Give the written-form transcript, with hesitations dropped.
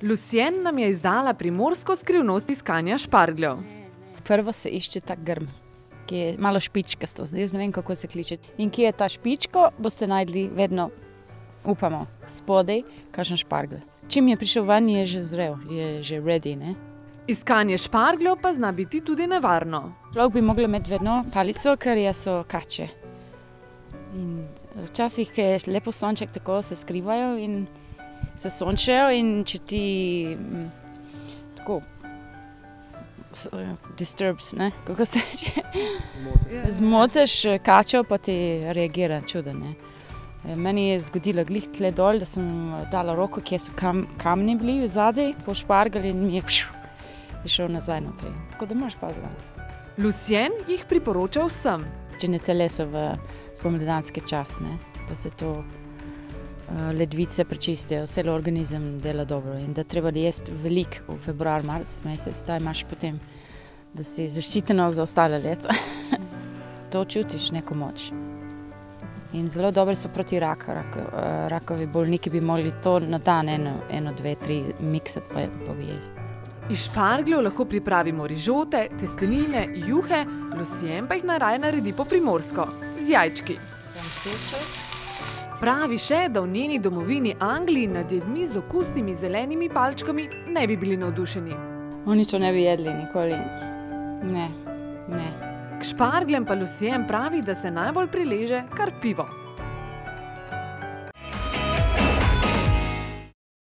Lucien nam je izdala primorsko skrivnost iskanja špargljev. Prvo se išče ta grm, ki je malo špičkasto, jaz ne vem, kako se kliče. In kje je ta špičko, boste najdli vedno, upamo, spodaj, kakšen špargelj. Čim je prišel ven, je že zrel, je že ready, ne? Iskanje špargljev pa zna biti tudi nevarno. Človek bi mogel imeti vedno palico, ker so kače. In včasih, ko je lepo sonček, tako se skrivajo in se sončajo in če ti tako disturbs, ne, kako se reče, zmoteš kačo, pa ti reagira čudno, ne. Meni je zgodilo glih tle dol, da sem dala roko, kje so kamni bili zadaj, po špargelj in mi je šel nazaj notri. Tako da moraš paziti. Lucien jih priporoča vsem. Če ne teleso v spomladanski čas, ne, da se to ledvice prečistijo, cel organizem dela dobro in da treba jesti veliko v februar, marc mesec, da imaš potem, da si zaščiteno za ostale leto. To čutiš neko moč. In zelo dobro so proti rakovi bolniki bi mogli to na dan eno, dve, tri miksati pa bi jesti. Iz špargljev lahko pripravimo rižote, testenine, juhe, Lucien pa jih najraje naredi po primorsko, z jajčki. Pravi še, da v njeni domovini Angliji nad jedmi z okusnimi zelenimi palčkami ne bi bili navdušeni. Oni to ne bi jedli nikoli. Ne. K špargljem pa Lucien pravi, da se najbolj prileže kar pivo.